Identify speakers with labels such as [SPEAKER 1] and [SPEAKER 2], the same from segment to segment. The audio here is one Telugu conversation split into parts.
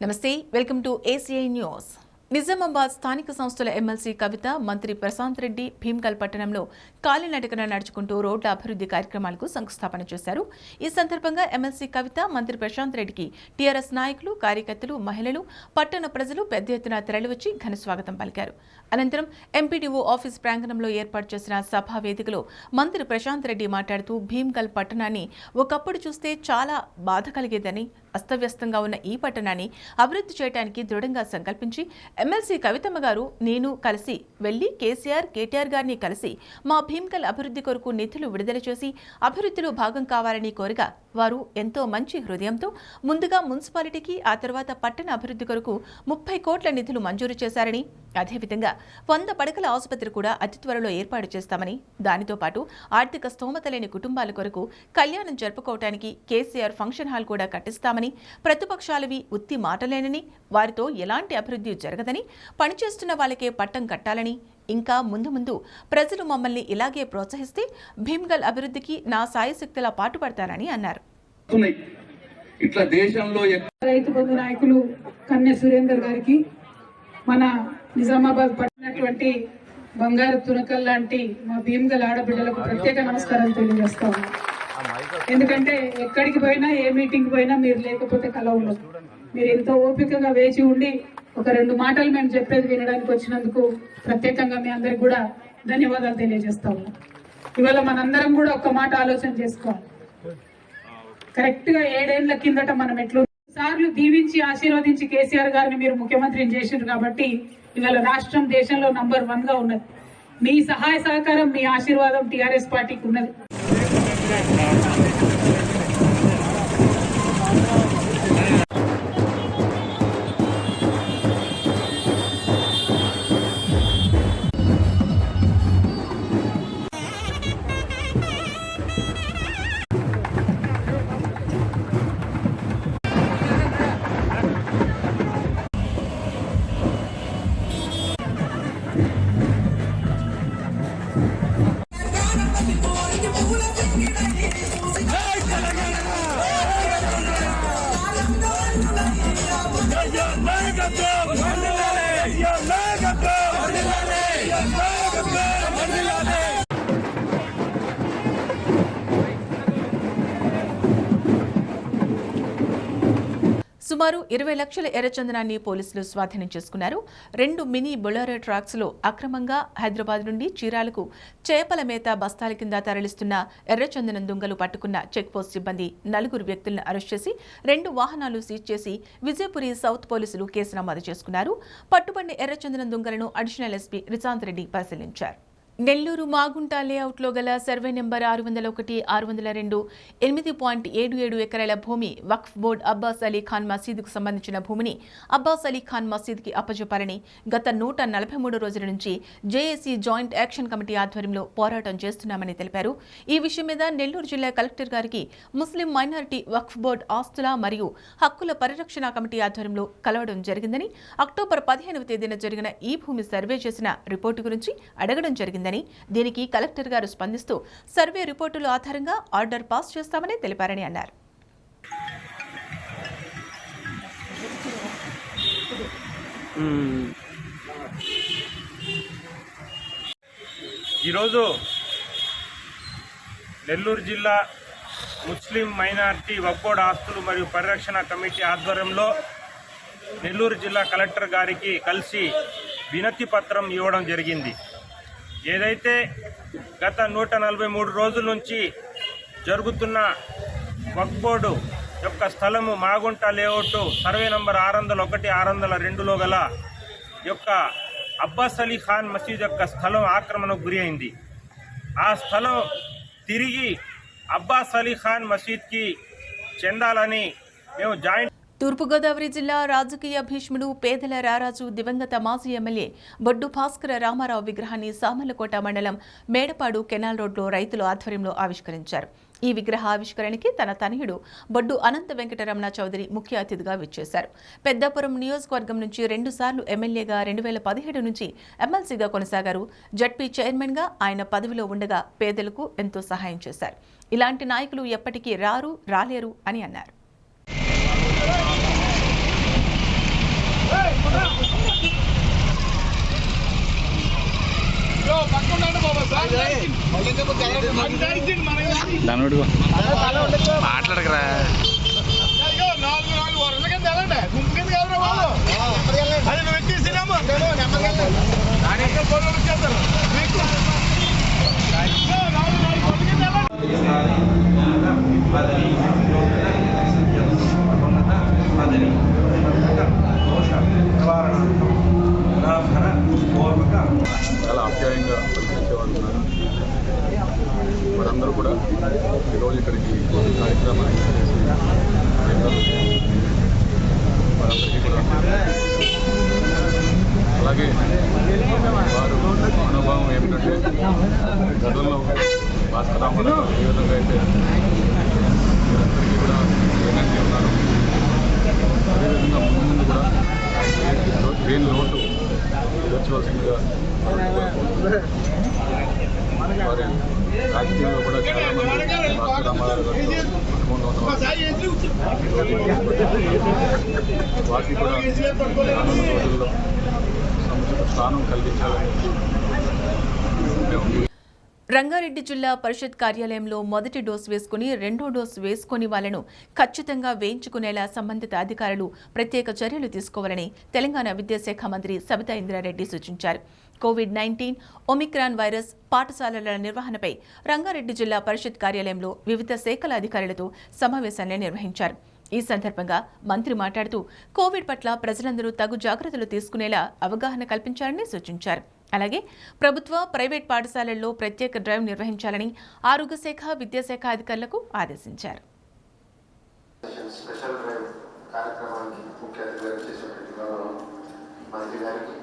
[SPEAKER 1] నమస్తే, welcome to ACI news. Nizamabad స్థానిక సంస్థల ఎమ్మెల్సీ కవిత, మంత్రి ప్రశాంత్ రెడ్డి భీమ్గల్ పట్టణంలో కాలినడకన నడుచుకుంటూ రోడ్ల అభివృద్ధి కార్యక్రమాలకు శంకుస్థాపన చేశారు. ఈ సందర్భంగా ఎమ్మెల్సీ కవిత, మంత్రి ప్రశాంత్ రెడ్డికి టీఆర్ఎస్ నాయకులు, కార్యకర్తలు, మహిళలు, పట్టణ ప్రజలు పెద్ద ఎత్తున తరలివచ్చి ఘన స్వాగతం పలికారు. అనంతరం ఎంపీడీఓ ఆఫీస్ ప్రాంగణంలో ఏర్పాటు చేసిన సభా వేదికలో మంత్రి ప్రశాంత్ రెడ్డి మాట్లాడుతూ భీమ్గల్ పట్టణాన్ని ఒకప్పుడు చూస్తే చాలా బాధ కలిగేదని, అస్తవ్యస్తంగా ఉన్న ఈ పట్టణాన్ని అభివృద్ధి చేయడానికి దృఢంగా సంకల్పించి ఎమ్మెల్సీ కవితమ్మ గారు, నేను కలిసి వెళ్లి కేసీఆర్, కేటీఆర్ గారిని కలిసి మా భీమ్గల్ అభివృద్ధి కొరకు నిధులు విడుదల చేసి అభివృద్ధిలో భాగం కావాలని కోరగా వారు ఎంతో మంచి హృదయంతో ముందుగా మున్సిపాలిటీకి, ఆ తర్వాత పట్టణ అభివృద్ధి కొరకు 30 కోట్ల నిధులు మంజూరు చేశారని, అదేవిధంగా 100 పడకల ఆసుపత్రి కూడా అతి త్వరలో ఏర్పాటు చేస్తామని, దానితో పాటు ఆర్థిక స్తోమత లేని కుటుంబాల కొరకు కళ్యాణం జరుపుకోవడానికి కేసీఆర్ ఫంక్షన్ హాల్ కూడా కట్టిస్తామని, ప్రతిపక్షాలవి ఉత్తి మాటలేనని, వారితో ఎలాంటి అభివృద్ధి జరగదని, పనిచేస్తున్న వాళ్ళకే పట్టం కట్టాలని, ఇంకా ముందు ముందు ప్రజలు మమ్మల్ని ఇలాగే ప్రోత్సహిస్తే భీమ్గల్ అభివృద్ధికి నా సాయశక్తిలా పాటుపడతానని అన్నారు.
[SPEAKER 2] ఇట్లా దేశంలో
[SPEAKER 3] రైతు బంధు నాయకులు కన్య సురేందర్ గారికి, మన నిజామాబాద్ పట్టినటువంటి బంగారు తునకల్ లాంటి మా భీమ్గల్ ఆడబిడ్డలకు ప్రత్యేక నమస్కారాలు తెలియజేస్తాము. ఎందుకంటే ఎక్కడికి పోయినా, ఏ మీటింగ్ పోయినా మీరు లేకపోతే కల ఉండదు. మీరు ఎంతో ఓపికగా వేచి ఉండి ఒక 2 మాటలు మేము చెప్పేది వినడానికి వచ్చినందుకు ప్రత్యేకంగా మీ అందరికి కూడా ధన్యవాదాలు తెలియజేస్తాము. ఇవాళ మనందరం కూడా ఒక్క మాట ఆలోచన చేసుకోవాలి. కరెక్ట్ గా 7 ఏళ్ల కిందట మనం సార్లు దీవించి ఆశీర్వదించి కేసీఆర్ గారిని మీరు ముఖ్యమంత్రిని చేసిండ్రు కాబట్టి ఇవాళ రాష్ట్రం దేశంలో నంబర్ 1 గా ఉన్నది. మీ సహాయ సహకారం, మీ ఆశీర్వాదం టీఆర్ఎస్ పార్టీకి ఉన్నది.
[SPEAKER 1] సుమారు 20 లక్షల ఎర్రచందనాన్ని పోలీసులు స్వాధీనం చేసుకున్నారు. 2 మినీ బొలెరో ట్రాక్స్లో అక్రమంగా హైదరాబాద్ నుండి చీరాలకు చేపల మేత బస్తాల కింద తరలిస్తున్న ఎర్రచందనం దొంగలు పట్టుకున్న చెక్పోస్ట్ సిబ్బంది 4 వ్యక్తులను అరెస్ట్ చేసి 2 వాహనాలు సీజ్ చేసి విజయపురి సౌత్ పోలీసులు కేసు నమోదు చేసుకున్నారు. పట్టుబడిన ఎర్రచందనం దొంగలను అడిషనల్ ఎస్పీ ప్రశాంత్ రెడ్డి పరిశీలించారు. నెల్లూరు మాగుంట లేఅవుట్లో గల సర్వే నెంబర్ 601, 602, 8.77 ఎకరాల భూమి వక్ఫ్ బోర్డు అబ్బాస్ అలీ ఖాన్ మసీదుకు సంబంధించిన భూమిని అబ్బాస్ అలీ ఖాన్ మసీద్కి అప్పజెప్పాలని గత 143 రోజుల నుంచి జేఏసీ జాయింట్ యాక్షన్ కమిటీ ఆధ్వర్యంలో పోరాటం చేస్తున్నామని తెలిపారు. ఈ విషయం మీద నెల్లూరు జిల్లా కలెక్టర్ గారికి ముస్లిం మైనారిటీ వక్ఫ్ బోర్డు ఆస్తుల మరియు హక్కుల పరిరక్షణ కమిటీ ఆధ్వర్యంలో కలవడం జరిగిందని, అక్టోబర్ 15వ తేదీన జరిగిన ఈ భూమి సర్వే చేసిన రిపోర్టు గురించి అడగడం జరిగిందని, దీనికి కలెక్టర్ గారు స్పందిస్తూ సర్వే రిపోర్టుల ఆధారంగా ఆర్డర్ పాస్ చేస్తామని తెలిపారని అన్నారు.
[SPEAKER 4] ఈరోజు నెల్లూరు జిల్లా ముస్లిం మైనారిటీ వక్ఫ్ బోర్డు ఆస్తులు మరియు పరిరక్షణ కమిటీ ఆధ్వర్యంలో నెల్లూరు జిల్లా కలెక్టర్ గారికి కలిసి వినతి పత్రం ఇవ్వడం జరిగింది. ఏదైతే గత 143 రోజుల నుంచి జరుగుతున్న వక్ఫ్ బోర్డు యొక్క స్థలము మాగుంట లేఅవుట్ సర్వే నంబర్ 601, 602లో గల యొక్క అబ్బాస్ అలీ ఖాన్ మసీద్ యొక్క స్థలం ఆక్రమణకు గురి అయింది. ఆ స్థలం తిరిగి అబ్బాస్ అలీ ఖాన్ మసీద్కి చెందాలని మేము జాయింట్
[SPEAKER 1] తూర్పుగోదావరి జిల్లా రాజకీయ భీష్ముడు పేదల రారాజు దివంగత మాజీ ఎమ్మెల్యే బొడ్డు భాస్కర రామారావు విగ్రహాన్ని సామర్లకోట మండలం మేడపాడు కెనాల్ రోడ్లో రైతుల ఆధ్వర్యంలో ఆవిష్కరించారు. ఈ విగ్రహ ఆవిష్కరణకి తన తనయుడు బొడ్డు అనంత వెంకటరమణ చౌదరి ముఖ్య అతిథిగా విచ్చేశారు. పెద్దాపురం నియోజకవర్గం నుంచి 2 సార్లు ఎమ్మెల్యేగా 2017 నుంచి ఎమ్మెల్సీగా కొనసాగారు. జడ్పీ చైర్మన్గా ఆయన పదవిలో ఉండగా పేదలకు ఎంతో సహాయం చేశారు. ఇలాంటి నాయకులు ఎప్పటికీ రాలేరు అని అన్నారు.
[SPEAKER 5] మాట్లాడకరా
[SPEAKER 6] చాలా ఆప్యాయంగా పలికించేవాళ్ళు ఉన్నారు. వారందరూ కూడా ఈరోజు ఇక్కడికి కార్యక్రమాన్ని చేసి వారందరికీ కూడా అలాగే వారు మనోభావం ఏమిటంటే గతంలో భాస్కరామారావు ఏ విధంగా అయితే వీరందరికీ కూడా ఏనంటే ఉన్నారు అదేవిధంగా ముందు కూడా ట్రైన్ లోటు తీర్చవలసిందిగా వారి రాజకీయంలో కూడా చాలామంది భాస్కరామారావు గారితో అనుబంధం ఉన్నవారు వాటికి కూడా రానున్న రోజుల్లో సముచిత స్థానం కల్పించాలని మేము
[SPEAKER 1] రంగారెడ్డి జిల్లా పరిషత్ కార్యాలయంలో మొదటి డోసు వేసుకుని రెండో డోసు వేసుకుని వాళ్లను ఖచ్చితంగా వేయించుకునేలా సంబంధిత అధికారులు ప్రత్యేక చర్యలు తీసుకోవాలని తెలంగాణ విద్యాశాఖ మంత్రి సబితా ఇంద్రారెడ్డి సూచించారు. కోవిడ్-19 ఒమిక్రాన్ వైరస్ పాఠశాలల నిర్వహణపై రంగారెడ్డి జిల్లా పరిషత్ కార్యాలయంలో వివిధ శాఖల అధికారులతో సమావేశాన్ని నిర్వహించారు. ఈ సందర్భంగా మంత్రి మాట్లాడుతూ కోవిడ్ పట్ల ప్రజలందరూ తగు జాగ్రత్తలు తీసుకునేలా అవగాహన కల్పించాలని సూచించారు. అలాగే ప్రభుత్వ, ప్రైవేట్ పాఠశాలల్లో ప్రత్యేక డ్రైవ్ నిర్వహించాలని ఆరోగ్య శాఖ, విద్యాశాఖ అధికారులకు ఆదేశించారు.
[SPEAKER 7] స్పెషల్ డ్రైవ్ కార్యక్రమానికి ముఖ్య అతిథిగా చేసినటువంటి గౌరవం మంత్రి గారికి,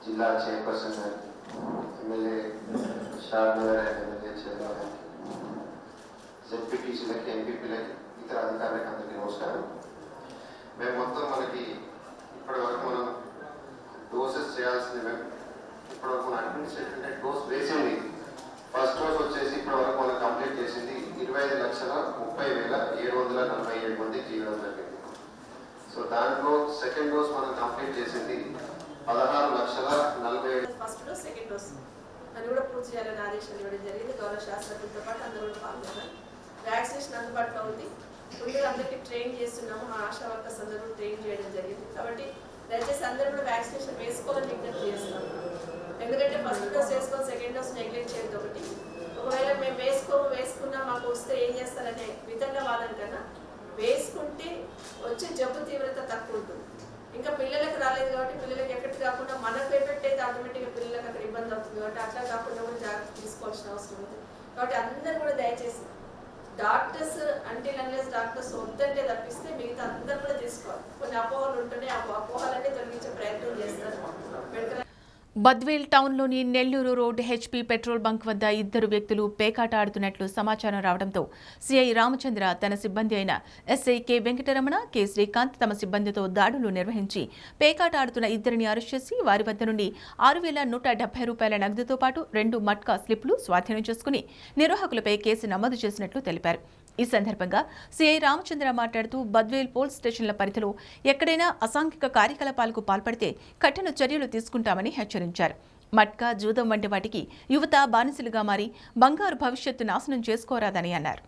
[SPEAKER 7] జిల్లా చైర్పర్సన్ గారికి, ఎమ్మెల్యే షాద్నగర్ ఎమ్మెల్యే చైర్మన్ గారికి, జెడ్పీటీసీలకి, ఎంపీపీలకి, ఇతర అధికారులకి అందరికీ నమస్కారం. మేము మొత్తం మనకి ఇప్పటి వరకు మనం డోసెస్ చేయాల్సింది మేము ఇప్పటివరకు మన అడ్మినిస్ట్రేటివ్ డోస్ వేసింది. ఫస్ట్ డోస్ వచ్చేసి ఇప్పటి వరకు మనం కంప్లీట్ చేసింది 25,30,747 మందికి ఇవ్వడం జరిగింది. సో దాంట్లో సెకండ్ డోస్ మనం కంప్లీట్ చేసింది 16,40,000.
[SPEAKER 8] ఫస్ట్ డోస్, సెకండ్ డోస్ అని కూడా పూర్తి చేయాలని ఆదేశాలు ఇవ్వడం జరిగింది. గౌరవ శాస్త్రజ్ఞులతో పాటు అందరూ కూడా పాల్గొన్నారు. వ్యాక్సినేషన్ అందుబాటులో ఉంది. ముందుగా అందరికీ ట్రైన్ చేస్తున్నాము. మా ఆశా వర్కర్స్ అందరూ ట్రైన్ చేయడం జరిగింది. కాబట్టి దయచేసి అందరూ కూడా వ్యాక్సినేషన్ వేసుకోవాలని విజ్ఞప్తి చేస్తాం. ఎందుకంటే ఫస్ట్ డోస్ వేసుకొని సెకండ్ డోస్ నెగ్లెక్ట్ చేయదు. ఒకవేళ మేము వేసుకున్నా మాకు వస్తే ఏం చేస్తారనే విధంగా వాళ్ళని కన్నా వేసుకుంటే వచ్చే జబ్బు తీవ్రత తక్కువ ఉంటుంది. ఇంకా పిల్లలకు రాలేదు కాబట్టి పిల్లలకి ఎక్కడికి కాకుండా మనకు ఎఫెక్ట్ అయితే ఆటోమేటిక్గా పిల్లలకు అక్కడ ఇబ్బంది అవుతుంది. కాబట్టి అట్లా కాకుండా కూడా జాగ్రత్త తీసుకోవాల్సిన అవసరం ఉంది. కాబట్టి అందరూ కూడా దయచేసి డాక్టర్స్ డాక్టర్స్ వద్దంటే తప్పిస్తే మిగతా అందరూ కూడా తీసుకోవాలి. కొన్ని అపోహలు ఉంటేనే అపోహలన్నీ తొలగించే ప్రయత్నం చేస్తారు.
[SPEAKER 1] బద్వేల్ టౌన్లోని Nellore road HP petrol bunk వద్ద ఇద్దరు వ్యక్తులు పేకాట ఆడుతున్నట్లు సమాచారం రావడంతో సిఐ రామచంద్ర తన సిబ్బంది అయిన SI K Venkataramana, K Srikanth తమ సిబ్బందితో దాడులు నిర్వహించి పేకాట ఆడుతున్న ఇద్దరిని అరెస్ట్ చేసి వారి వద్ద నుండి 6,170 రూపాయల నగదుతో పాటు 2 మట్కా స్లిప్లు స్వాధీనం చేసుకుని నిర్వాహకులపై కేసు నమోదు చేసినట్లు తెలిపారు. ఈ సందర్భంగా సిఐ రామచంద్ర మాట్లాడుతూ బద్వేల్ పోలీస్ స్టేషన్ల పరిధిలో ఎక్కడైనా అసాంఘిక కార్యకలాపాలకు పాల్పడితే కఠిన చర్యలు తీసుకుంటామని హెచ్చరించారు. మట్కా, జూదం వంటి వాటికి యువత బానిసలుగా మారి బంగారు భవిష్యత్తు నాశనం చేసుకోరాదని అన్నారు.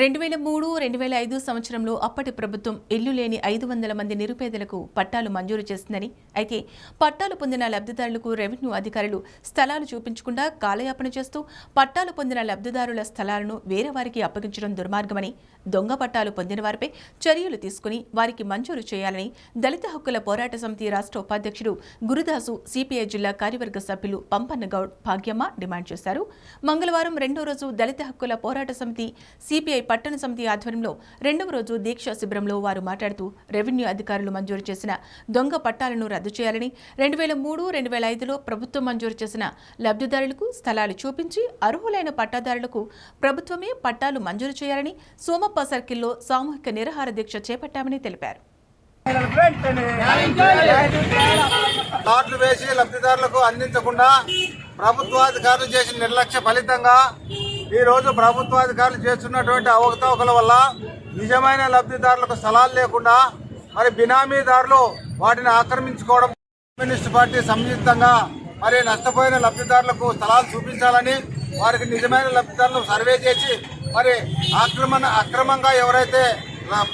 [SPEAKER 1] రెండు 2003-2005 సంవత్సరంలో అప్పటి ప్రభుత్వం ఇల్లు లేని 500 మంది నిరుపేదలకు పట్టాలు మంజూరు చేసిందని, అయితే పట్టాలు పొందిన లబ్ధిదారులకు రెవెన్యూ అధికారులు స్థలాలు చూపించకుండా కాలయాపన చేస్తూ పట్టాలు పొందిన లబ్ధిదారుల స్థలాలను వేరే వారికి అప్పగించడం దుర్మార్గమని, దొంగ పట్టాలు పొందిన వారిపై చర్యలు తీసుకుని వారికి మంజూరు చేయాలని దళిత హక్కుల పోరాట సమితి రాష్ట్ర ఉపాధ్యక్షుడు గురుదాసు, సిపిఐ జిల్లా కార్యవర్గ సభ్యులు పంపన్న గౌడ్, భాగ్యమ్మ డిమాండ్ చేశారు. మంగళవారం రెండో రోజు దళిత హక్కుల పోరాట సమితి సిపిఐ పట్టణ సమితి ఆధ్వర్యంలో 2వ రోజు దీక్షా శిబిరంలో వారు మాట్లాడుతూ రెవెన్యూ అధికారులు మంజూరు చేసిన దొంగ పట్టాలను రద్దు చేయాలని 2003-2005లో ప్రభుత్వం మంజూరు చేసిన లబ్ధిదారులకు స్థలాలు చూపించి అర్హులైన పట్టాదారులకు ప్రభుత్వమే పట్టాలు మంజూరు చేయాలని సోమప్ప సర్కిల్లో సామూహిక నిరాహార దీక్ష చేపట్టామని తెలిపారు.
[SPEAKER 5] కార్డులు వేసి లబ్ధిదారులకు అందించకుండా ప్రభుత్వాధికారులు చేసిన నిర్లక్ష్య ఫలితంగా ఈరోజు ప్రభుత్వాధికారులు చేస్తున్నటువంటి అవకతవకల వల్ల నిజమైన లబ్ధిదారులకు స్థలాలు లేకుండా మరి బినామీదారులు వాటిని ఆక్రమించుకోవడం కమ్యూనిస్ట్ పార్టీ సంయుక్తంగా మరి నష్టపోయిన లబ్ధిదారులకు స్థలాలు చూపించాలని వారికి నిజమైన లబ్ధిదారులను సర్వే చేసి మరి అక్రమంగా ఎవరైతే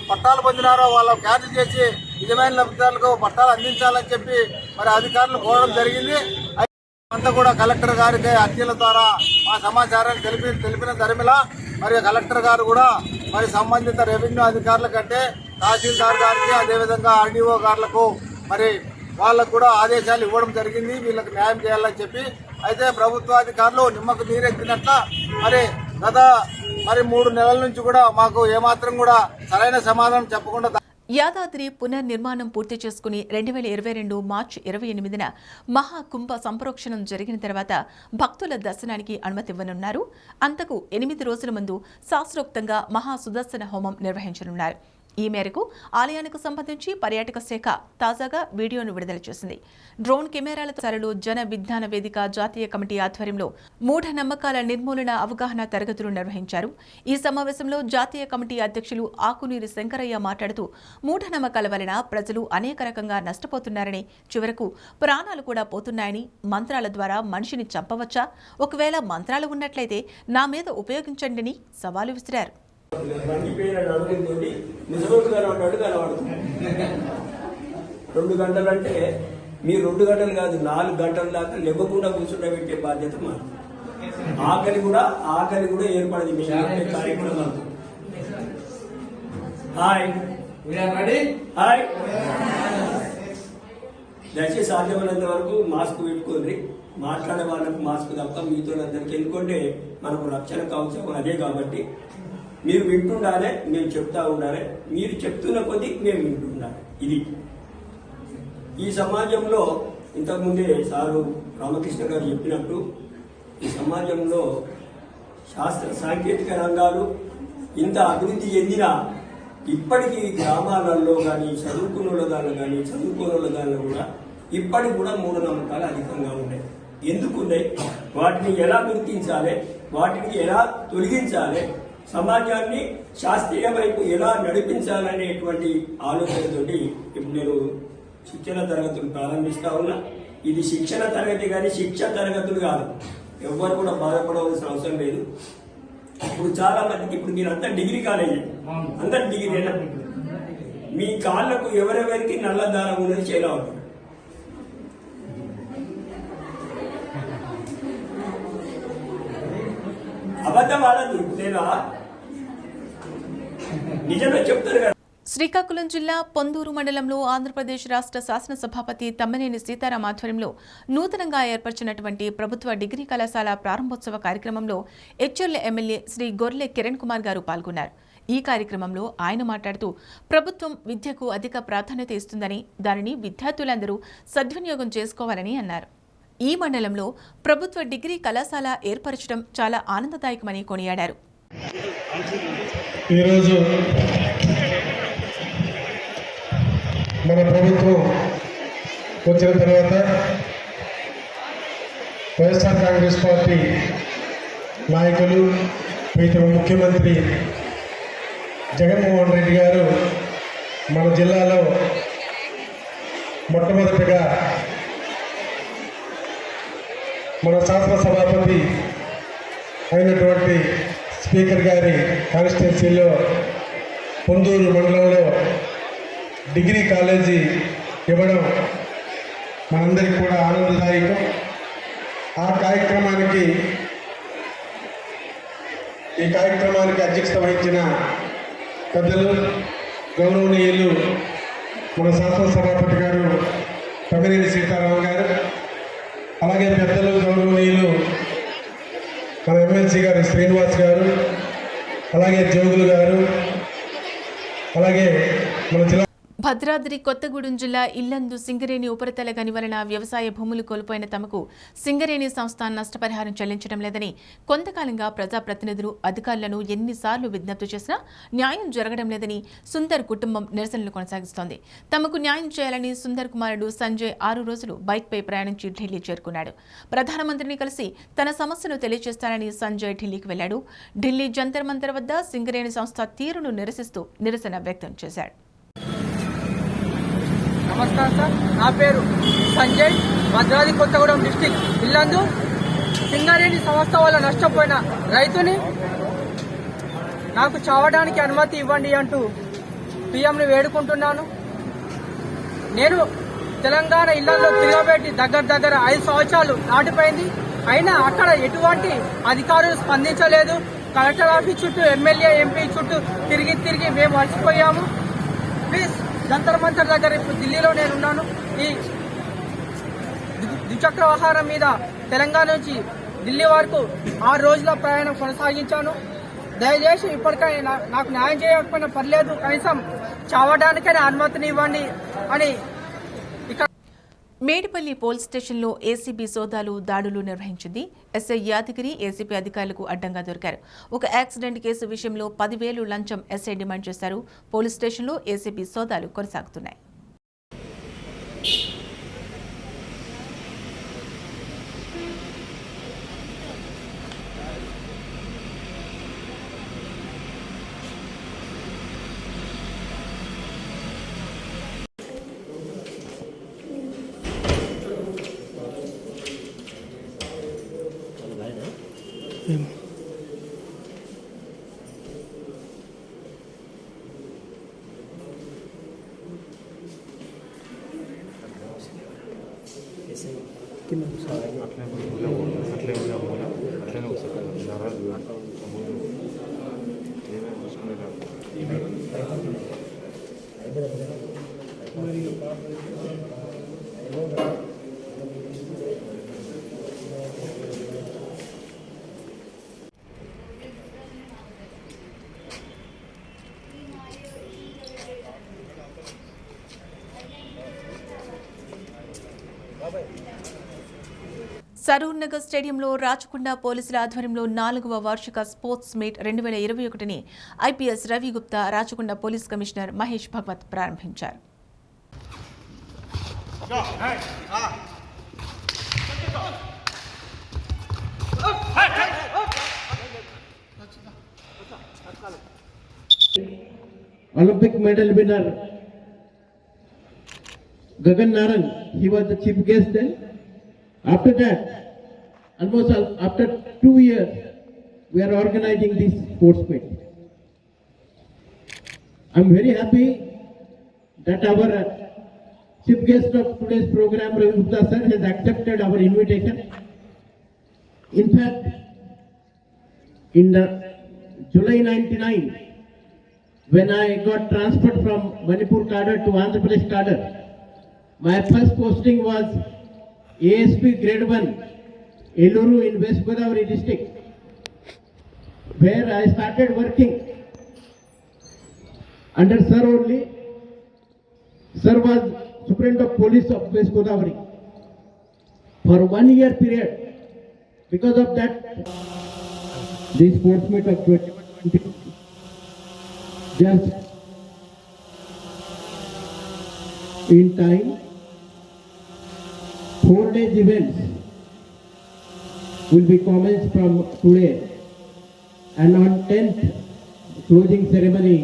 [SPEAKER 5] పట్టాలు పొందినారో వాళ్ళకు క్యాన్సిల్ చేసి నిజమైన లబ్ధిదారులకు పట్టాలు అందించాలని చెప్పి మరి అధికారులు కోరడం జరిగింది. అంతా కూడా కలెక్టర్ గారికి అర్జీల ద్వారా ఆ సమాచారాన్ని తెలిపిన ధర్మిలా మరి కలెక్టర్ గారు కూడా మరి సంబంధిత రెవెన్యూ అధికారుల కంటే తహసీల్దార్ గారికి అదేవిధంగా ఆర్డీఓ గారులకు మరి వాళ్ళకు కూడా ఆదేశాలు ఇవ్వడం జరిగింది వీళ్ళకి న్యాయం చేయాలని చెప్పి. అయితే ప్రభుత్వాధికారులు నిమ్మకు నీరెత్తినట్ల మరి గత 3 నెలల నుంచి కూడా మాకు ఏమాత్రం కూడా సరైన సమాధానం చెప్పకుండా
[SPEAKER 1] యాదాద్రి పునర్నిర్మాణం పూర్తి చేసుకుని 2022 మార్చి 28న మహాకుంభ సంప్రోక్షణం జరిగిన తర్వాత భక్తుల దర్శనానికి అనుమతి ఇవ్వనున్నారు. అంతకు 8 రోజుల ముందు శాస్త్రోక్తంగా మహాసుదర్శన హోమం నిర్వహించనున్నారు. ఈ మేరకు ఆలయానికి సంబంధించి పర్యాటక శాఖ తాజాగా వీడియోను విడుదల చేసింది. డ్రోన్ కెమెరాలతో సరళు జన విజ్ఞాన వేదిక జాతీయ కమిటీ ఆధ్వర్యంలో మూఢనమ్మకాల నిర్మూలన అవగాహన తరగతులు నిర్వహించారు. ఈ సమావేశంలో జాతీయ కమిటీ అధ్యక్షులు ఆకునూరి శంకరయ్య మాట్లాడుతూ మూఢనమ్మకాల వలన ప్రజలు అనేక రకంగా నష్టపోతున్నారని, చివరకు ప్రాణాలు కూడా పోతున్నాయని, మంత్రాల ద్వారా మనిషిని చంపవచ్చా, ఒకవేళ మంత్రాలు ఉన్నట్లయితే నా మీద ఉపయోగించండిని సవాలు విసిరారు.
[SPEAKER 9] వంగిపోయిన నడుముతోటి నిజంగా కనబడుతుంది. 2 గంటలంటే మీరు 2 గంటలు కాదు 4 గంటల దాకా లేవకుండా కూర్చుండబెట్టే బాధ్యత మాది. ఆకలి కూడా ఏర్పడింది మీ కార్యక్రమం. హాయ్ హాయ్ దయచేసి సాధ్యమైనంత వరకు మాస్క్ పెట్టుకోండి. మాట్లాడే వాళ్ళకు మాస్క్ తప్ప మీతో అందరికి, ఎందుకంటే మనకు రక్షణ కవచం అదే కాబట్టి మీరు వింటుండాలి, మేము చెప్తా ఉండాలి, మీరు చెప్తున్న కొద్దీ మేము వింటుండాలి. ఇది ఈ సమాజంలో ఇంతకుముందే సారు రామకృష్ణ గారు చెప్పినట్టు ఈ సమాజంలో శాస్త్ర సాంకేతిక రంగాలు ఇంత అభివృద్ధి చెందినా ఇప్పటికీ గ్రామాలలో కానీ చదువుకున్న దానిలో కానీ చదువుకోని దానిలో కూడా ఇప్పటికి కూడా మూఢనమ్మకాలు అధికంగా ఉన్నాయి. ఎందుకున్నాయి, వాటిని ఎలా గుర్తించాలి, వాటిని ఎలా తొలగించాలి, సమాజాన్ని శాస్త్రీయ వైపు ఎలా నడిపించాలనేటువంటి ఆలోచనతోటి ఇప్పుడు నేను శిక్షణ తరగతులు ప్రారంభిస్తా ఉన్నా. ఇది శిక్షణ తరగతి కానీ శిక్ష తరగతులు కాదు. ఎవరు కూడా బాధపడవలసిన అవసరం లేదు. ఇప్పుడు చాలా మందికి ఇప్పుడు మీరు అంతా డిగ్రీ కాలేజీ, అందరు డిగ్రీ, మీ కాళ్లకు ఎవరెవరికి నల్ల దారం ఉన్నది చేయాలి. అబద్ధం ఆడదు లేదా నిజమే చెప్తారు కదా.
[SPEAKER 1] శ్రీకాకుళం జిల్లా పొందూరు మండలంలో ఆంధ్రప్రదేశ్ రాష్ట్ర శాసనసభాపతి తమ్మినేని సీతారాం ఆధ్వర్యంలో నూతనంగా ఏర్పరిచినటువంటి ప్రభుత్వ డిగ్రీ కళాశాల ప్రారంభోత్సవ కార్యక్రమంలో హెచ్ఎల్ ఎమ్మెల్యే శ్రీ గొర్లె కిరణ్ కుమార్ గారు పాల్గొన్నారు. ఈ కార్యక్రమంలో ఆయన మాట్లాడుతూ ప్రభుత్వం విద్యకు అధిక ప్రాధాన్యత ఇస్తుందని, దానిని విద్యార్థులందరూ సద్వినియోగం చేసుకోవాలని అన్నారు. ఈ మండలంలో ప్రభుత్వ డిగ్రీ కళాశాల ఏర్పరచడం చాలా ఆనందదాయకమని కొనియాడారు.
[SPEAKER 10] ఈరోజు మన ప్రభుత్వం వచ్చిన తర్వాత వైఎస్ఆర్ కాంగ్రెస్ పార్టీ నాయకులు ప్రీతమ ముఖ్యమంత్రి జగన్మోహన్ రెడ్డి గారు మన జిల్లాలో మొట్టమొదటిగా మన శాసనసభాపతి అయినటువంటి స్పీకర్ గారి కాన్స్టిట్యున్సీలో పొందూరు మండలంలో డిగ్రీ కాలేజీ ఇవ్వడం మనందరికీ కూడా ఆనందదాయకం. ఈ కార్యక్రమానికి అధ్యక్షత వహించిన పెద్దలు గౌరవనీయులు మన శాసనసభాపతి గారు తమ్మినేని సీతారాం గారు, అలాగే పెద్దలు గౌరవనీయులు మన ఎమ్మెల్సీ గారు శ్రీనివాస్ గారు, అలాగే జోగులు గారు, అలాగే మన జిల్లా
[SPEAKER 1] భద్రాద్రి కొత్తగూడెం జిల్లా ఇల్లందు సింగరేణి ఉపరితల గని వలన వ్యవసాయ భూములు కోల్పోయిన తమకు సింగరేణి సంస్థ నష్టపరిహారం చెల్లించడం లేదని కొంతకాలంగా ప్రజాప్రతినిధులు అధికారులను ఎన్నిసార్లు విజ్ఞప్తి చేసినా న్యాయం జరగడం లేదని సుందర్ కుటుంబం నిరసనలు కొనసాగిస్తోంది. తమకు న్యాయం చేయాలని సుందర్ కుమారుడు సంజయ్ 6 రోజులు బైక్పై ప్రయాణించి ఢిల్లీ చేరుకున్నాడు. ప్రధానమంత్రిని కలిసి తన సమస్యను తెలియజేస్తానని సంజయ్ ఢిల్లీకి వెళ్లాడు. ఢిల్లీ జంతర్ మంతర్ వద్ద సింగరేణి సంస్థ తీరును నిరసిస్తూ నిరసన వ్యక్తం చేశాడు.
[SPEAKER 11] నమస్కారం సార్, నా పేరు సంజయ్, భద్రాద్రి కొత్తగూడెం డిస్టిక్ ఇల్లందు. సింగరేణి సంస్థ వల్ల నష్టపోయిన రైతుని నాకు చావడానికి అనుమతి ఇవ్వండి అంటూ పీఎంని వేడుకుంటున్నాను. నేను తెలంగాణ ఇళ్లలో తిరగబెట్టి దగ్గర 5 సంవత్సరాలు దాటిపోయింది. అయినా అక్కడ ఎటువంటి అధికారులు స్పందించలేదు. కలెక్టర్ ఆఫీస్ చుట్టూ, ఎమ్మెల్యే ఎంపీ చుట్టూ తిరిగి మేము అలసిపోయాము. ప్లీజ్ జంతర్ మంతర్ దగ్గర ఇప్పుడు ఢిల్లీలో నేనున్నాను. ఈ ద్విచక్ర వాహనం మీద తెలంగాణ నుంచి ఢిల్లీ వరకు 6 రోజుల ప్రయాణం కొనసాగించాను. దయచేసి ఇప్పటికైనా నాకు న్యాయం చేయకపోయినా పర్లేదు, కనీసం చావడానికైనా అనుమతిని ఇవ్వండి అని.
[SPEAKER 1] మేడిపల్లి పోలీస్ స్టేషన్లో ఏసీబీ సోదాలు దాడులు నిర్వహించింది. ఎస్ఐ యాదగిరి ఏసీపీ అధికారులకు అడ్డంగా దొరికారు. ఒక యాక్సిడెంట్ కేసు విషయంలో 10,000 లంచం ఎస్ఐ డిమాండ్ చేశారు. పోలీస్ స్టేషన్లో ఏసీబీ సోదాలు కొనసాగుతున్నాయి. సరూర్ నగర్ స్టేడియంలో రాచకొండ పోలీసుల ఆధ్వర్యంలో 4వ వార్షిక స్పోర్ట్స్ మీట్ 2021ని IPS Ravi Gupta, Rachakonda police commissioner Mahesh Bhagwat ప్రారంభించారు.
[SPEAKER 10] Olympic medal winner Gagan Narang, he was the chief guest then. After that, almost after 2 years, we are organizing this sports meet. I'm very happy that our chief guest of today's program, Ravi Gupta sir, has accepted our invitation. In fact, in July 99, when I got transferred from Manipur cadre to Andhra Pradesh cadre, my first posting was ASP grade 1, Eluru in West Godavari district, where I started working under Sir only. Sir was Superintendent of Police of West Godavari for 1 year period. Because of that, this sports meet of 2020 just in time. 4 days events will be commenced from today, and on 10th closing ceremony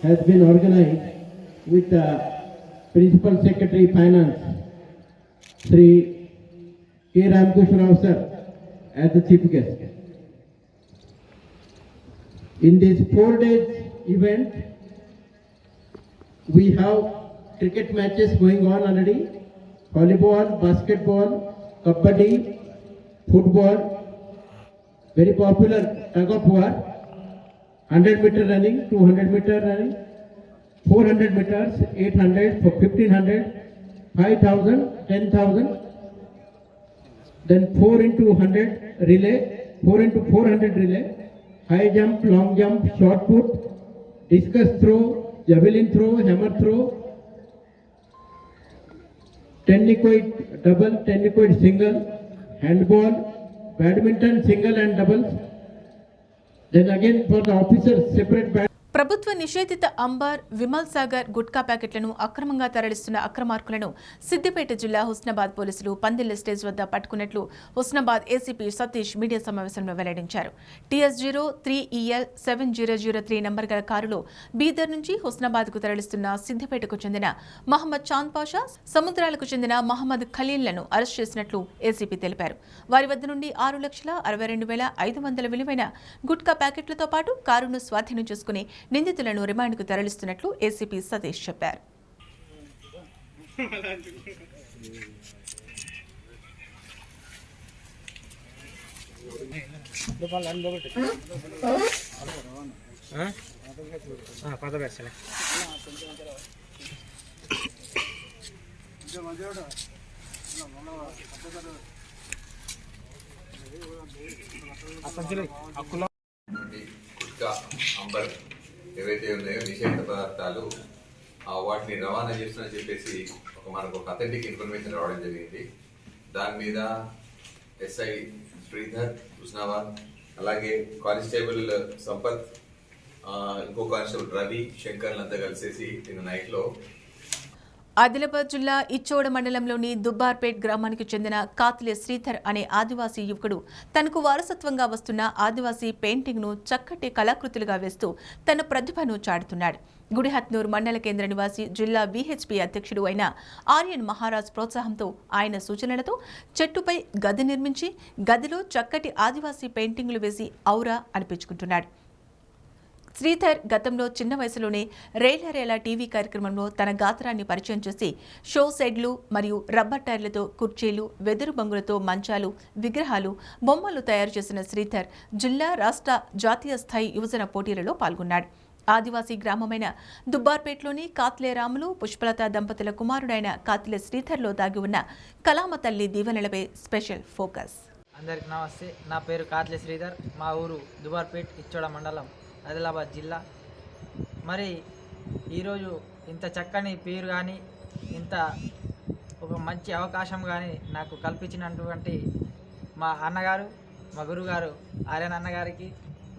[SPEAKER 10] has been organized with the Principal Secretary Finance Sri K. Ramkrishna Rao sir as the chief guest. In this 4 days event, we have cricket matches going on already. Volleyball, basketball, kabaddi, football, very popular tug of war, 100-meter running, 200-meter running, 400 meters, 800, 1500, 5000, 10,000, then 4 into 100 relay, 4 into 400 relay, high jump, long jump, shot put, discus throw, javelin throw, hammer throw, tennis-quoit double, tennis-quoit single, handball, badminton single and doubles. Then again for the officers separate
[SPEAKER 1] ప్రభుత్వ నిషేధిత అంబార్, విమల్ సాగర్ గుట్కా ప్యాకెట్లను అక్రమంగా తరలిస్తున్న అక్రమార్కులను సిద్దిపేట జిల్లా హుస్నాబాద్ పోలీసులు పందిళ్ల స్టేజ్ వద్ద పట్టుకున్నట్లు హుస్నాబాద్ ఏసీపీ సతీష్ మీడియా సమావేశంలో వెల్లడించారు. TS03EL7003 నంబర్ గల కారులో బీదర్ నుంచి హుస్నాబాద్కు తరలిస్తున్న సిద్దిపేటకు చెందిన మహమ్మద్ చాంద్ పాషా, సముద్రాలకు చెందిన మహమ్మద్ ఖలీల్లను అరెస్ట్ చేసినట్లు ఏసీపీ తెలిపారు. వారి వద్ద నుండి 6,62,500 విలువైన గుట్కా ప్యాకెట్లతో పాటు కారును స్వాధీనం చేసుకుని నిందితులను రిమాండ్కు తరలిస్తున్నట్లు ఏసీపీ సతీష్ చెప్పారు.
[SPEAKER 6] ఏవైతే ఉన్నాయో నిషేధ పదార్థాలు వాటిని రవాణా చేస్తున్నా చెప్పేసి మనకు ఒక అథెంటిక్ ఇన్ఫర్మేషన్ రావడం జరిగింది. దాని మీద ఎస్ఐ శ్రీధర్ హుస్నాబాద్, అలాగే కానిస్టేబుల్ సంపత్, ఇంకో కానిస్టేబుల్ రవి, శంకర్లంతా కలిసేసి నిన్న నైట్లో
[SPEAKER 1] ఆదిలాబాద్ జిల్లా ఇచ్చోడ మండలంలోని దుబ్బార్పేట్ గ్రామానికి చెందిన కాత్లే శ్రీధర్ అనే ఆదివాసీ యువకుడు తనకు వారసత్వంగా వస్తున్న ఆదివాసీ పెయింటింగ్ను చక్కటి కళాకృతులుగా వేస్తూ తన ప్రతిభను చాటుతున్నాడు. గుడిహత్నూర్ మండల కేంద్ర నివాసి జిల్లా విహెచ్పి అధ్యక్షుడు అయిన ఆర్యన్ మహారాజ్ ప్రోత్సాహంతో ఆయన సూచనలతో చెట్టుపై గది నిర్మించి గదిలో చక్కటి ఆదివాసీ పెయింటింగ్లు వేసి ఔరా అనిపించుకుంటున్నాడు. శ్రీధర్ గతంలో చిన్న వయసులోనే రేలా టీవీ కార్యక్రమంలో తన గాత్రాన్ని పరిచయం చేసి షో సెడ్లు మరియు రబ్బర్ టైర్లతో కుర్చీలు, వెదురు బంగులతో మంచాలు, విగ్రహాలు, బొమ్మలు తయారు చేసిన శ్రీధర్ జిల్లా, రాష్ట్ర, జాతీయ స్థాయి యువజన పోటీలలో పాల్గొన్నాడు. ఆదివాసీ గ్రామమైన దుబ్బార్పేటలోని కాత్లే రాములు, పుష్పలత దంపతుల కుమారుడైన కాత్లే శ్రీధర్లో దాగి ఉన్న కలామ తల్లి దీవెనలపై స్పెషల్ ఫోకస్.
[SPEAKER 11] అందరికి నమస్తే. నా పేరు కాత్లే శ్రీధర్. మా ఊరు దుబ్బార్పేట్, ఇచ్చోడ మండలం, ఆదిలాబాద్ జిల్లా. మరి ఈరోజు ఇంత చక్కని పేరు కానీ, ఇంత ఒక మంచి అవకాశం కానీ నాకు కల్పించినటువంటి మా అన్నగారు, మా గురుగారు ఆర్యన్ అన్నగారికి,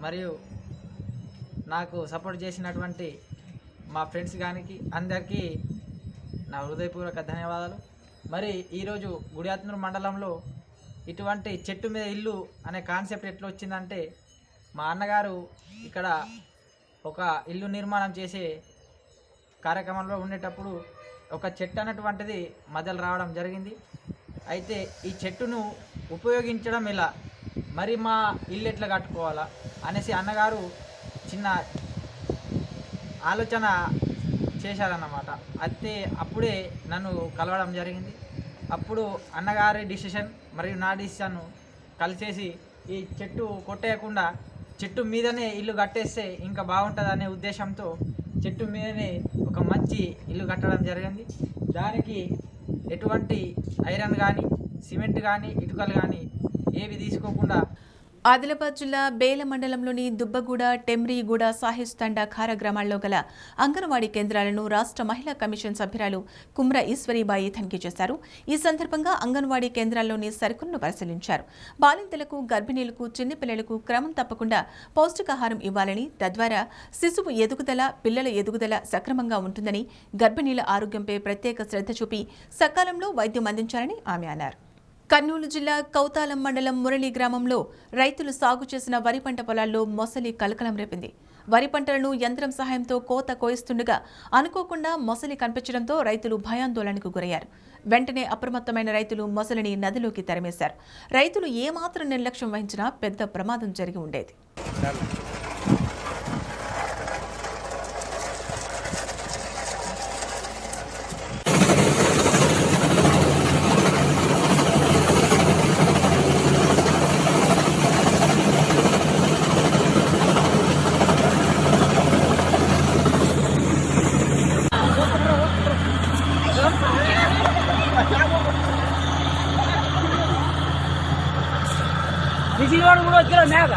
[SPEAKER 11] మరియు నాకు సపోర్ట్ చేసినటువంటి మా ఫ్రెండ్స్ గానికి అందరికీ నా హృదయపూర్వక ధన్యవాదాలు. మరి ఈరోజు గుడిహత్నూర్ మండలంలో ఇటువంటి చెట్టు మీద ఇల్లు అనే కాన్సెప్ట్ ఎట్లా వచ్చిందంటే, మా అన్నగారు ఇక్కడ ఒక ఇల్లు నిర్మాణం చేసే కార్యక్రమంలో ఉండేటప్పుడు ఒక చెట్టు అన్నటువంటిది మధ్యలో రావడం జరిగింది. అయితే ఈ చెట్టును ఉపయోగించడం ఎలా, మరి మా ఇల్లు ఎట్లా కట్టుకోవాలా అనేసి అన్నగారు చిన్న ఆలోచన చేశారన్నమాట. అయితే అప్పుడే నన్ను కలవడం జరిగింది. అప్పుడు అన్నగారి డిసిషన్ మరియు నా డిసిషన్ కలిసేసి ఈ చెట్టు కొట్టేయకుండా చెట్టు మీదనే ఇల్లు కట్టేస్తే ఇంకా బాగుంటుందనే ఉద్దేశంతో చెట్టు మీదనే ఒక మంచి ఇల్లు కట్టడం జరిగింది. దానికి ఎటువంటి ఐరన్ కానీ, సిమెంట్ కానీ, ఇటుకలు కానీ ఏవి తీసుకోకుండా
[SPEAKER 1] ఆదిలాబాద్ జిల్లా బేల మండలంలోని దుబ్బగూడ, టెమ్రీగూడ, సాహిస్ తండా, ఖార గ్రామాల్లో గల అంగన్వాడీ కేంద్రాలను రాష్ట్ర మహిళా కమిషన్ సభ్యురాలు కుమ్ర ఈశ్వరీబాయి తనిఖీ చేశారు. ఈ సందర్భంగా అంగన్వాడీ కేంద్రాల్లోని సరుకులను పరిశీలించారు. బాలింతలకు, గర్భిణీలకు, చిన్నపిల్లలకు క్రమం తప్పకుండా పౌష్టికాహారం ఇవ్వాలని, తద్వారా శిశువు ఎదుగుదల, పిల్లల ఎదుగుదల సక్రమంగా ఉంటుందని, గర్భిణీల ఆరోగ్యంపై ప్రత్యేక శ్రద్ధ చూపి సకాలంలో వైద్యం అందించాలని ఆమె అన్నారు. కర్నూలు జిల్లా కౌతాలం మండలం మురళి గ్రామంలో రైతులు సాగు చేసిన వరి పంట పొలాల్లో మొసలి కలకలం రేపింది. వరి పంటలను యంత్రం సహాయంతో కోత కోయిస్తుండగా అనుకోకుండా మొసలి కనిపించడంతో రైతులు భయాందోళనకు గురయ్యారు. వెంటనే అప్రమత్తమైన రైతులు మొసలిని నదిలోకి తరిమేశారు. రైతులు ఏమాత్రం నిర్లక్ష్యం వహించినా పెద్ద ప్రమాదం జరిగి ఉండేది.
[SPEAKER 11] కూడా వచ్చిన మేఘ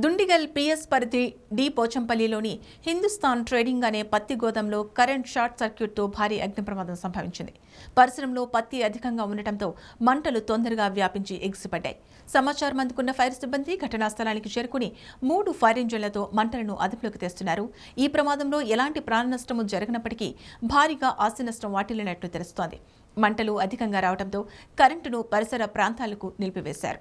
[SPEAKER 1] దుండిగల్ పిఎస్ పరిధి డి పోచంపల్లిలోని హిందుస్థాన్ ట్రేడింగ్ అనే పత్తి గోదాంలో కరెంట్ షార్ట్ సర్క్యూట్తో భారీ అగ్ని ప్రమాదం సంభవించింది. పరిసరంలో పత్తి అధికంగా ఉండటంతో మంటలు తొందరగా వ్యాపించి ఎగిసిపడ్డాయి. సమాచారం అందుకున్న ఫైర్ సిబ్బంది ఘటనా స్థలానికి చేరుకుని 3 ఫైర్ ఇంజిన్లతో మంటలను అదుపులోకి తెస్తున్నారు. ఈ ప్రమాదంలో ఎలాంటి ప్రాణ నష్టము జరగనప్పటికీ భారీగా ఆస్తి నష్టం వాటిల్లినట్లు తెలుస్తోంది. మంటలు అధికంగా రావడంతో కరెంటును పరిసర ప్రాంతాలకు నిలిపివేశారు.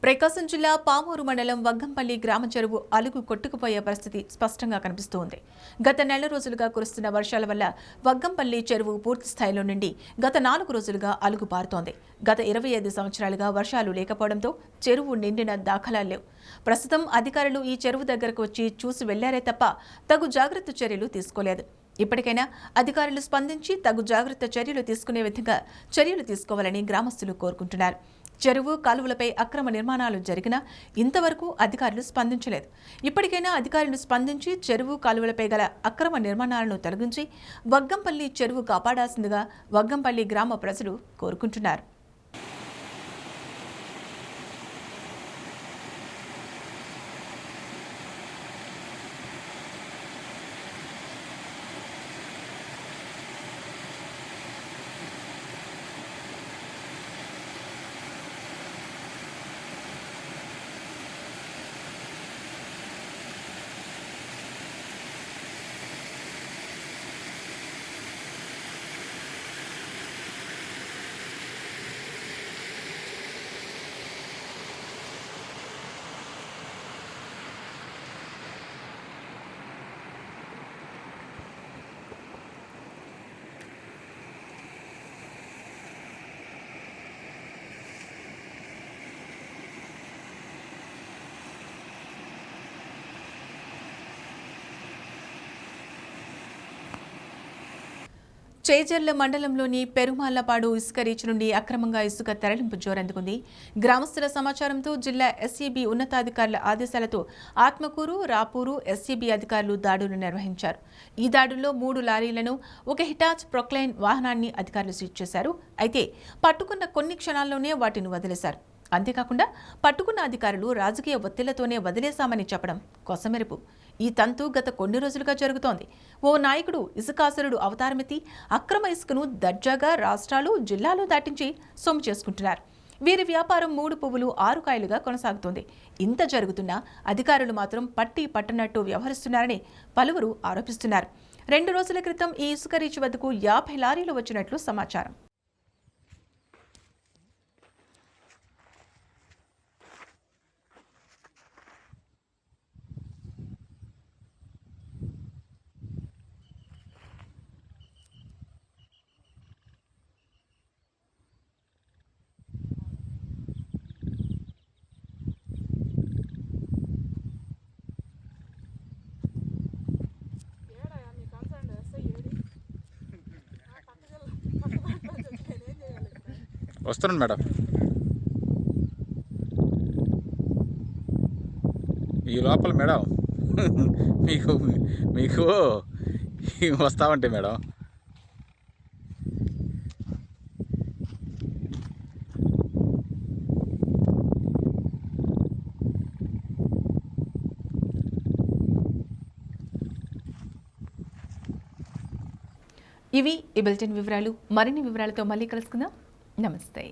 [SPEAKER 1] ప్రకాశం జిల్లా పామూరు మండలం వగ్గంపల్లి గ్రామ చెరువు అలుగు కొట్టుకుపోయే పరిస్థితి స్పష్టంగా కనిపిస్తోంది. గత నెల రోజులుగా కురుస్తున్న వర్షాల వల్ల వగ్గంపల్లి చెరువు పూర్తి స్థాయిలో నిండి గత 4 రోజులుగా అలుగు పారుతోంది. గత 25 సంవత్సరాలుగా వర్షాలు లేకపోవడంతో చెరువు నిండిన దాఖలాలు లేవు. ప్రస్తుతం అధికారులు ఈ చెరువు దగ్గరకు వచ్చి చూసి వెళ్లారే తప్ప తగు జాగ్రత్త చర్యలు తీసుకోలేదు. ఇప్పటికైనా అధికారులు స్పందించి తగు జాగ్రత్త చర్యలు తీసుకునే విధంగా చర్యలు తీసుకోవాలని గ్రామస్తులు కోరుకుంటున్నారు. చెరువు కాలువలపై అక్రమ నిర్మాణాలు జరిగినా ఇంతవరకు అధికారులు స్పందించలేదు. ఇప్పటికైనా అధికారులు స్పందించి చెరువు కాలువలపై గల అక్రమ నిర్మాణాలను తొలగించి వగ్గంపల్లి చెరువు కాపాడాల్సిందిగా వగ్గంపల్లి గ్రామ ప్రజలు కోరుకుంటున్నారు. చేజర్ల మండలంలోని పెరుమాళ్లపాడు ఇసుక రీచ్ నుండి అక్రమంగా ఇసుక తరలింపు జోరందుకుంది. గ్రామస్తుల సమాచారంతో జిల్లా ఎస్ఈబీ ఉన్నతాధికారుల ఆదేశాలతో ఆత్మకూరు, రాపూరు ఎస్ఈబీ అధికారులు దాడులు నిర్వహించారు. ఈ దాడుల్లో 3 లారీలను, ఒక హిటాచ్ ప్రొక్లైన్ వాహనాన్ని అధికారులు సీజ్ చేశారు. అయితే పట్టుకున్న కొన్ని క్షణాల్లోనే వాటిని వదిలేశారు. అంతేకాకుండా పట్టుకున్న అధికారులు రాజకీయ ఒత్తిళ్లతోనే వదిలేశామని చెప్పడం కొసమెరుపు. ఈ తంతు గత కొన్ని రోజులుగా జరుగుతోంది. ఓ నాయకుడు ఇసుకాసురుడు అవతారమెత్తి అక్రమ ఇసుకను దర్జాగా రాష్ట్రాలు, జిల్లాలు దాటించి సొమ్ము చేసుకుంటున్నారు. వీరి వ్యాపారం 3 పువ్వులు 6 కాయలుగా కొనసాగుతోంది. ఇంత జరుగుతున్నా అధికారులు మాత్రం పట్టి పట్టనట్టు వ్యవహరిస్తున్నారని పలువురు ఆరోపిస్తున్నారు. 2 రోజుల క్రితం ఈ ఇసుక రీచ్ వద్దకు 50 లారీలు వచ్చినట్లు సమాచారం.
[SPEAKER 12] వస్తున్నాను మేడం. ఈ లోపల మేడం మీకు మీకు వస్తామంటే మేడం
[SPEAKER 1] ఇవి ఈ బులెటిన్ వివరాలు. మరిన్ని వివరాలతో మళ్ళీ కలుసుకుందాం. నమస్తే.